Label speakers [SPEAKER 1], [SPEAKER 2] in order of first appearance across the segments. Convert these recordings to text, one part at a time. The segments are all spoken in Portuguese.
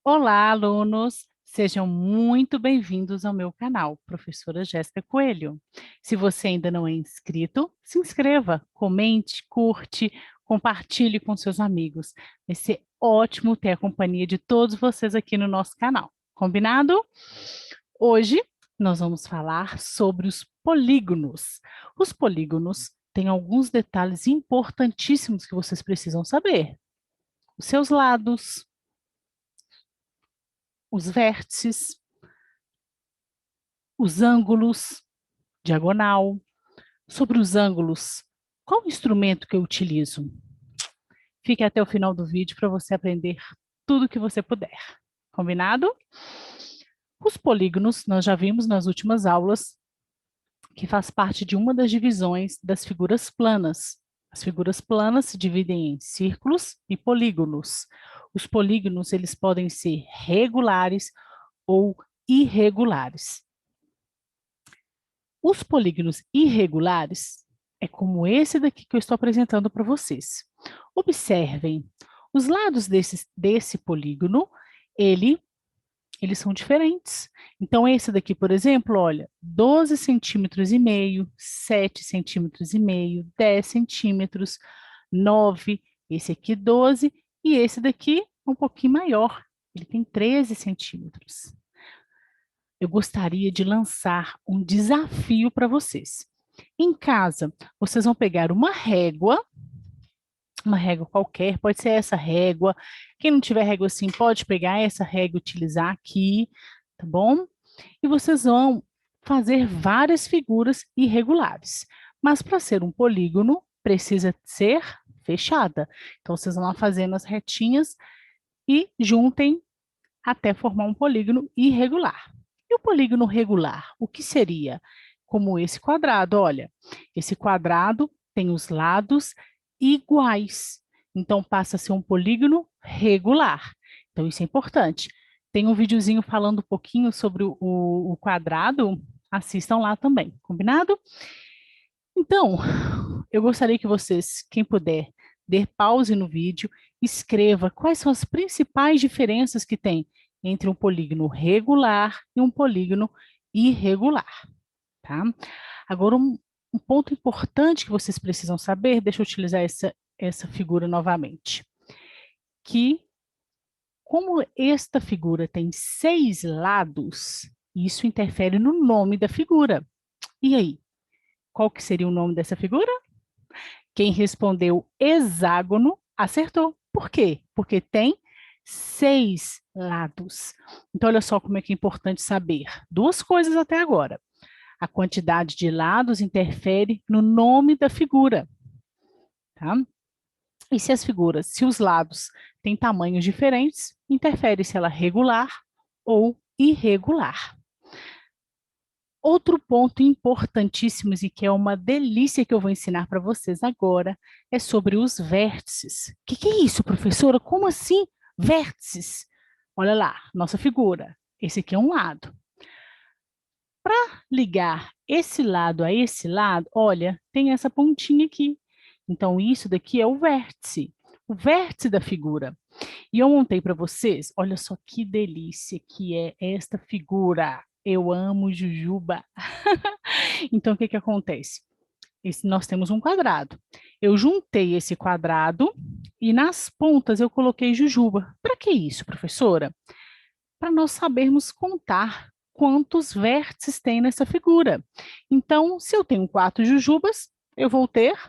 [SPEAKER 1] Olá, alunos! Sejam muito bem-vindos ao meu canal, Professora Jéssica Coelho. Se você ainda não é inscrito, se inscreva, comente, curte, compartilhe com seus amigos. Vai ser ótimo ter a companhia de todos vocês aqui no nosso canal. Combinado? Hoje nós vamos falar sobre os polígonos. Os polígonos têm alguns detalhes importantíssimos que vocês precisam saber. Os seus lados, os vértices, os ângulos, diagonal. Sobre os ângulos, qual instrumento que eu utilizo? Fique até o final do vídeo para você aprender tudo que você puder. Combinado? Os polígonos, nós já vimos nas últimas aulas, que faz parte de uma das divisões das figuras planas. As figuras planas se dividem em círculos e polígonos. Os polígonos, eles podem ser regulares ou irregulares. Os polígonos irregulares é como esse daqui que eu estou apresentando para vocês. Observem, os lados desse polígono, eles são diferentes. Então, esse daqui, por exemplo, olha, 12 centímetros e meio, 7 centímetros e meio, 10 centímetros, 9, esse aqui 12, e esse daqui é um pouquinho maior, ele tem 13 centímetros. Eu gostaria de lançar um desafio para vocês. Em casa, vocês vão pegar uma régua qualquer, pode ser essa régua. Quem não tiver régua assim, pode pegar essa régua e utilizar aqui, tá bom? E vocês vão fazer várias figuras irregulares. Mas para ser um polígono, precisa ser fechada. Então, vocês vão lá fazendo as retinhas e juntem até formar um polígono irregular. E o polígono regular, o que seria? Como esse quadrado, olha, esse quadrado tem os lados iguais, então passa a ser um polígono regular. Então isso é importante. Tem um videozinho falando um pouquinho sobre o quadrado, assistam lá também, combinado? Então, eu gostaria que vocês, quem puder, dê pause no vídeo, escreva quais são as principais diferenças que tem entre um polígono regular e um polígono irregular, tá? Agora, um ponto importante que vocês precisam saber, deixa eu utilizar essa figura novamente, que como esta figura tem 6 lados, isso interfere no nome da figura. E aí, qual que seria o nome dessa figura? Quem respondeu hexágono acertou. Por quê? Porque tem 6 lados. Então, olha só como é que é importante saber. Duas coisas até agora. A quantidade de lados interfere no nome da figura. Tá? E se os lados têm tamanhos diferentes, interfere se ela é regular ou irregular. Outro ponto importantíssimo e que é uma delícia que eu vou ensinar para vocês agora é sobre os vértices. O que é isso, professora? Como assim vértices? Olha lá, nossa figura. Esse aqui é um lado. Para ligar esse lado a esse lado, olha, tem essa pontinha aqui. Então, isso daqui é o vértice da figura. E eu montei para vocês, olha só que delícia que é esta figura. Eu amo jujuba. Então, o que que acontece? Nós temos um quadrado. Eu juntei esse quadrado e nas pontas eu coloquei jujuba. Para que isso, professora? Para nós sabermos contar quantos vértices tem nessa figura. Então, se eu tenho 4 jujubas, eu vou ter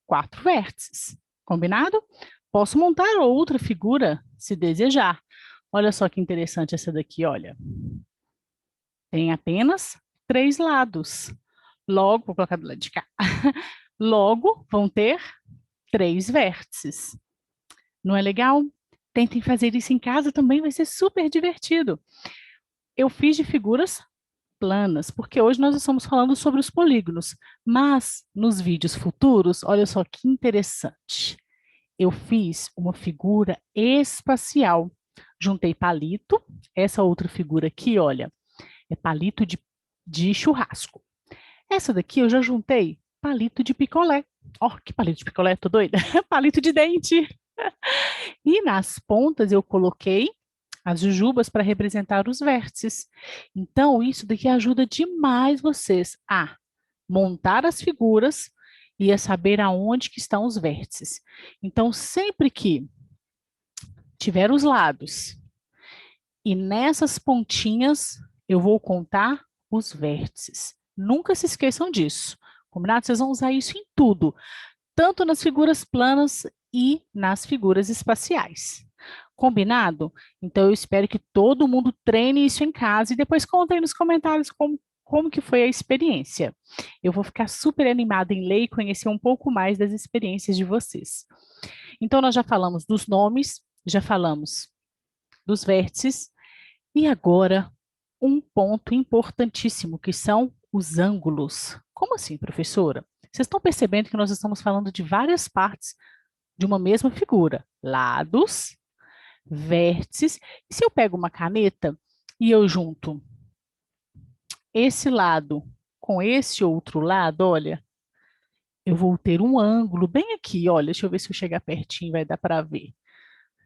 [SPEAKER 1] 4 vértices. Combinado? Posso montar outra figura, se desejar. Olha só que interessante essa daqui, olha. Tem apenas 3 lados. Logo, vou colocar do lado de cá. Logo, vão ter 3 vértices. Não é legal? Tentem fazer isso em casa também, vai ser super divertido. Eu fiz de figuras planas, porque hoje nós estamos falando sobre os polígonos, mas nos vídeos futuros, olha só que interessante. Eu fiz uma figura espacial. Juntei palito, essa outra figura aqui, olha, é palito de churrasco. Essa daqui eu já juntei palito de picolé. Ó, que palito de picolé, tô doida? Palito de dente. E nas pontas eu coloquei as jujubas para representar os vértices. Então, isso daqui ajuda demais vocês a montar as figuras e a saber aonde que estão os vértices. Então, sempre que tiver os lados e nessas pontinhas, eu vou contar os vértices. Nunca se esqueçam disso. Combinado? Vocês vão usar isso em tudo, tanto nas figuras planas e nas figuras espaciais. Combinado? Então, eu espero que todo mundo treine isso em casa e depois contem nos comentários como que foi a experiência. Eu vou ficar super animada em ler e conhecer um pouco mais das experiências de vocês. Então, nós já falamos dos nomes, já falamos dos vértices, e agora um ponto importantíssimo, que são os ângulos. Como assim, professora? Vocês estão percebendo que nós estamos falando de várias partes de uma mesma figura. Lados, vértices. E se eu pego uma caneta e eu junto esse lado com esse outro lado, olha, eu vou ter um ângulo bem aqui, olha, deixa eu ver se eu chegar pertinho, vai dar para ver.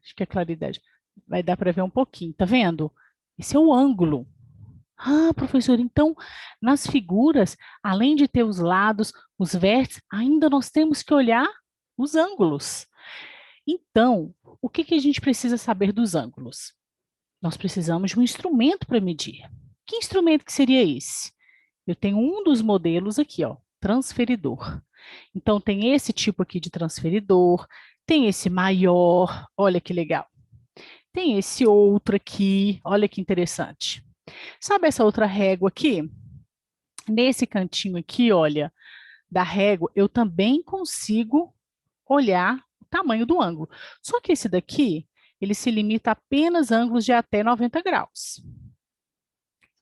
[SPEAKER 1] Acho que a claridade vai dar para ver um pouquinho, tá vendo? Esse é o ângulo. Ah, professor, então, nas figuras, além de ter os lados, os vértices, ainda nós temos que olhar os ângulos. Então, o que que a gente precisa saber dos ângulos? Nós precisamos de um instrumento para medir. Que instrumento que seria esse? Eu tenho um dos modelos aqui, ó, transferidor. Então, tem esse tipo aqui de transferidor, tem esse maior, olha que legal. Tem esse outro aqui, olha que interessante. Sabe essa outra régua aqui? Nesse cantinho aqui, olha, da régua, eu também consigo olhar o tamanho do ângulo. Só que esse daqui, ele se limita apenas a ângulos de até 90 graus.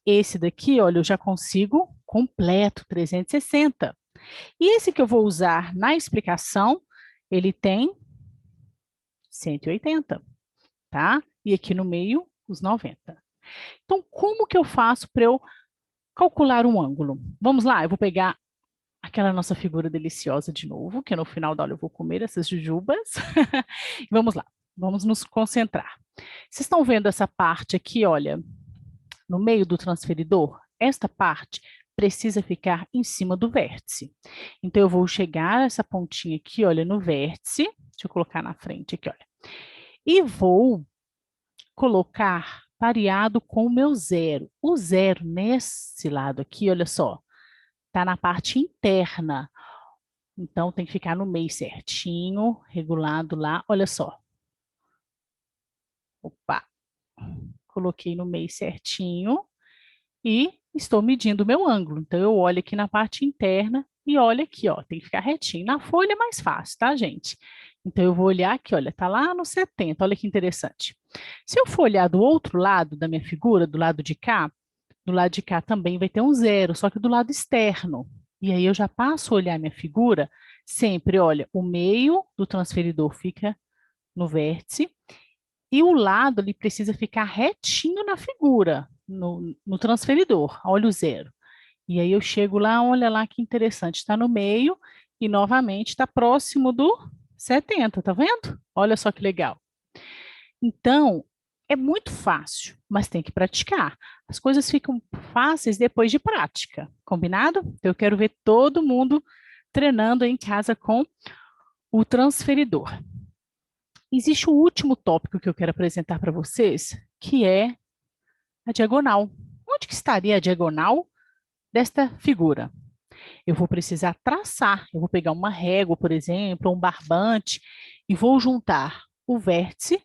[SPEAKER 1] Esse daqui, olha, eu já consigo completo, 360. E esse que eu vou usar na explicação, ele tem 180, tá? E aqui no meio, os 90. Então, como que eu faço para eu calcular um ângulo? Vamos lá, eu vou pegar aquela nossa figura deliciosa de novo, que no final da aula eu vou comer essas jujubas. Vamos lá, vamos nos concentrar. Vocês estão vendo essa parte aqui, olha, no meio do transferidor? Esta parte precisa ficar em cima do vértice. Então, eu vou chegar essa pontinha aqui, olha, no vértice. Deixa eu colocar na frente aqui, olha. E vou colocar pareado com o meu zero. O zero nesse lado aqui, olha só, está na parte interna. Então, tem que ficar no meio certinho, regulado lá. Olha só. Opa. Coloquei no meio certinho e estou medindo o meu ângulo. Então, eu olho aqui na parte interna e olho aqui, ó. Tem que ficar retinho. Na folha é mais fácil, tá, gente? Então, eu vou olhar aqui, olha, tá lá no 70. Olha que interessante. Se eu for olhar do outro lado da minha figura, do lado de cá, do lado de cá também vai ter um zero, só que do lado externo. E aí eu já passo a olhar minha figura, sempre, olha, o meio do transferidor fica no vértice e o lado ele precisa ficar retinho na figura, no transferidor, olha o zero. E aí eu chego lá, olha lá que interessante, está no meio e novamente está próximo do 70, tá vendo? Olha só que legal. Então, é muito fácil, mas tem que praticar. As coisas ficam fáceis depois de prática, combinado? Então, eu quero ver todo mundo treinando em casa com o transferidor. Existe o último tópico que eu quero apresentar para vocês, que é a diagonal. Onde que estaria a diagonal desta figura? Eu vou precisar traçar, eu vou pegar uma régua, por exemplo, um barbante, e vou juntar o vértice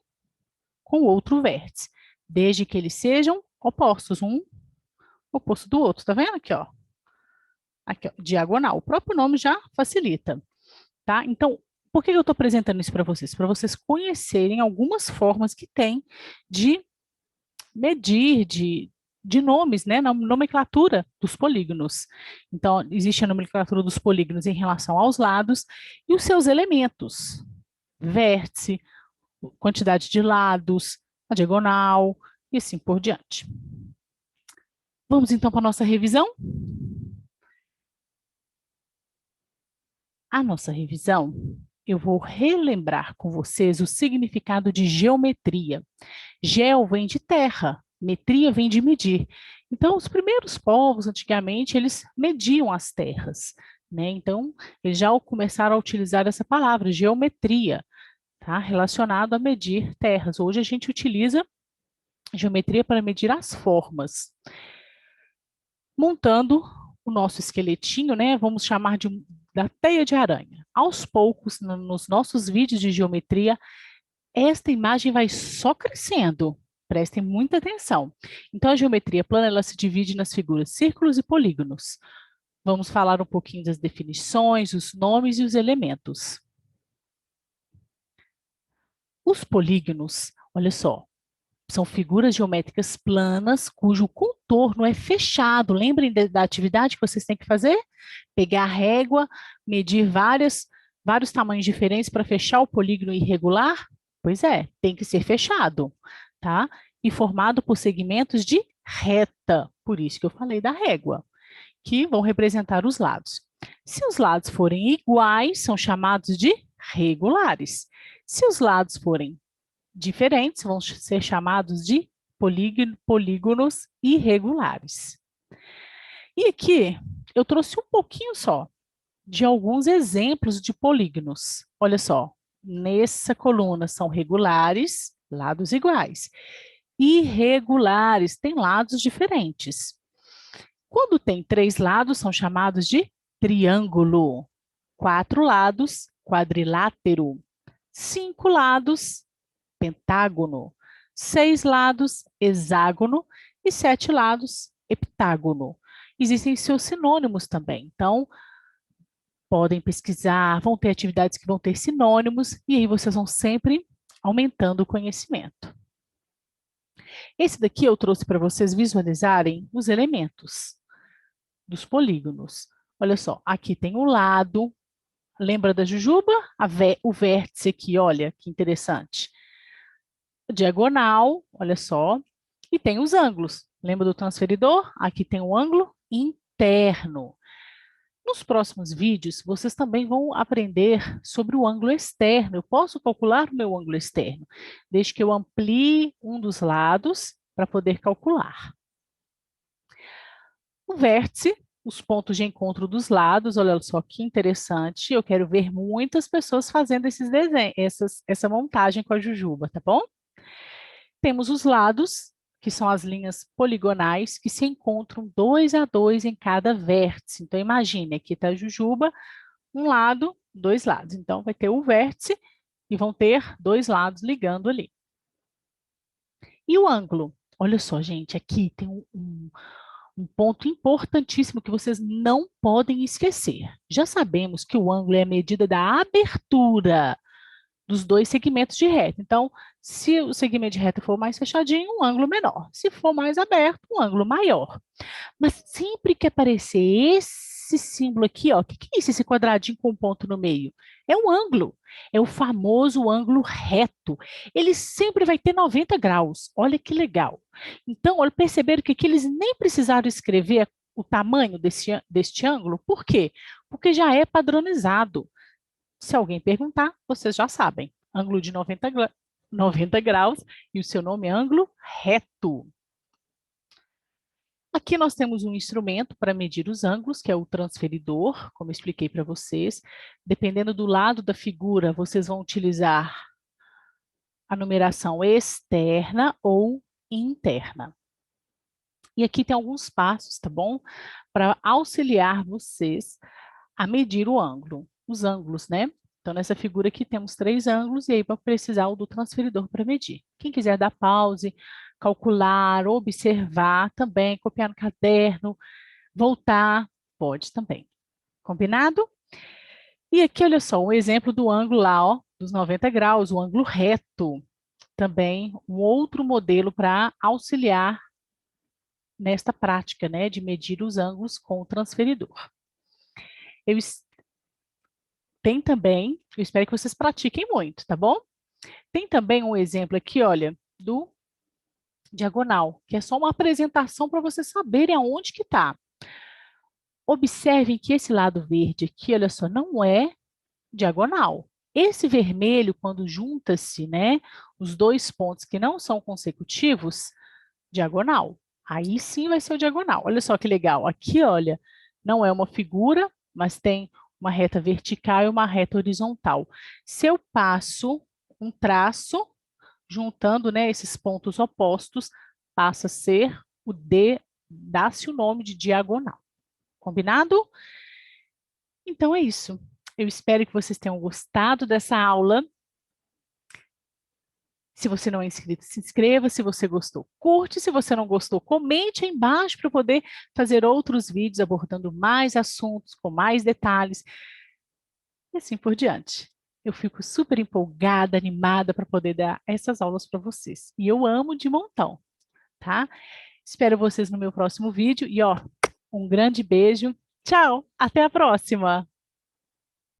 [SPEAKER 1] com o outro vértice, desde que eles sejam opostos, um oposto do outro, tá vendo aqui, ó? Aqui, ó, diagonal. O próprio nome já facilita, tá? Então, por que eu estou apresentando isso para vocês? Para vocês conhecerem algumas formas que tem de medir, de nomes, né, na nomenclatura dos polígonos. Então, existe a nomenclatura dos polígonos em relação aos lados e os seus elementos. Vértice, quantidade de lados, a diagonal e assim por diante. Vamos então para a nossa revisão? A nossa revisão eu vou relembrar com vocês o significado de geometria. Geo vem de terra, metria vem de medir. Então, os primeiros povos, antigamente, eles mediam as terras, né? Então, eles já começaram a utilizar essa palavra, geometria, tá? Relacionado a medir terras. Hoje a gente utiliza geometria para medir as formas. Montando o nosso esqueletinho, né? Vamos chamar da teia de aranha. Aos poucos, nos nossos vídeos de geometria, esta imagem vai só crescendo. Prestem muita atenção. Então, a geometria plana, ela se divide nas figuras círculos e polígonos. Vamos falar um pouquinho das definições, os nomes e os elementos. Os polígonos, olha só, são figuras geométricas planas cujo contorno é fechado. Lembrem da atividade que vocês têm que fazer? Pegar a régua, medir vários tamanhos diferentes para fechar o polígono irregular? Pois é, tem que ser fechado, tá? E formado por segmentos de reta. Por isso que eu falei da régua, que vão representar os lados. Se os lados forem iguais, são chamados de regulares. Se os lados forem diferentes, vão ser chamados de polígonos irregulares. E aqui eu trouxe um pouquinho só de alguns exemplos de polígonos. Olha só, nessa coluna são regulares, lados iguais. Irregulares, têm lados diferentes. Quando tem 3 lados, são chamados de triângulo. 4 lados, quadrilátero. 5 lados, pentágono. 6 lados, hexágono. E 7 lados, heptágono. Existem seus sinônimos também. Então, podem pesquisar, vão ter atividades que vão ter sinônimos, e aí vocês vão sempre aumentando o conhecimento. Esse daqui eu trouxe para vocês visualizarem os elementos dos polígonos. Olha só, aqui tem o lado. Lembra da jujuba? O vértice aqui, olha que interessante. Diagonal, olha só. E tem os ângulos. Lembra do transferidor? Aqui tem o ângulo interno. Nos próximos vídeos, vocês também vão aprender sobre o ângulo externo. Eu posso calcular o meu ângulo externo, desde que eu amplie um dos lados para poder calcular. O vértice, os pontos de encontro dos lados, olha só que interessante. Eu quero ver muitas pessoas fazendo esses desenhos, essa montagem com a jujuba, tá bom? Temos os lados, que são as linhas poligonais, que se encontram 2 a 2 em cada vértice. Então, imagine, aqui está a jujuba, um lado, 2 lados. Então, vai ter o vértice e vão ter 2 lados ligando ali. E o ângulo? Olha só, gente, aqui tem um ponto importantíssimo que vocês não podem esquecer. Já sabemos que o ângulo é a medida da abertura dos 2 segmentos de reta. Então, se o segmento de reta for mais fechadinho, um ângulo menor. Se for mais aberto, um ângulo maior. Mas sempre que aparecer esse símbolo aqui, ó, o que é isso, esse quadradinho com um ponto no meio? É um ângulo. É o famoso ângulo reto. Ele sempre vai ter 90 graus. Olha que legal. Então, olha, perceberam que aqui eles nem precisaram escrever o tamanho deste ângulo? Por quê? Porque já é padronizado. Se alguém perguntar, vocês já sabem. Ângulo de 90 graus e o seu nome é ângulo reto. Aqui nós temos um instrumento para medir os ângulos, que é o transferidor, como eu expliquei para vocês. Dependendo do lado da figura, vocês vão utilizar a numeração externa ou interna. E aqui tem alguns passos, tá bom? Para auxiliar vocês a medir o ângulo. Os ângulos, né? Então, nessa figura aqui temos 3 ângulos e aí vai precisar do transferidor para medir. Quem quiser dar pause, calcular, observar também, copiar no caderno, voltar, pode também. Combinado? E aqui, olha só, um exemplo do ângulo lá, ó, dos 90 graus, o ângulo reto. Também um outro modelo para auxiliar nesta prática, né, de medir os ângulos com o transferidor. Tem também, eu espero que vocês pratiquem muito, tá bom? Tem também um exemplo aqui, olha, do diagonal, que é só uma apresentação para vocês saberem aonde que está. Observem que esse lado verde aqui, olha só, não é diagonal. Esse vermelho, quando junta-se, né, os dois pontos que não são consecutivos, diagonal. Aí sim vai ser o diagonal. Olha só que legal. Aqui, olha, não é uma figura, mas tem uma reta vertical e uma reta horizontal. Se eu passo um traço, juntando, né, esses pontos opostos, passa a ser o D, dá-se o nome de diagonal. Combinado? Então é isso. Eu espero que vocês tenham gostado dessa aula. Se você não é inscrito, se inscreva. Se você gostou, curte. Se você não gostou, comente aí embaixo para eu poder fazer outros vídeos abordando mais assuntos, com mais detalhes, e assim por diante. Eu fico super empolgada, animada para poder dar essas aulas para vocês. E eu amo de montão, tá? Espero vocês no meu próximo vídeo. E, ó, um grande beijo. Tchau, até a próxima!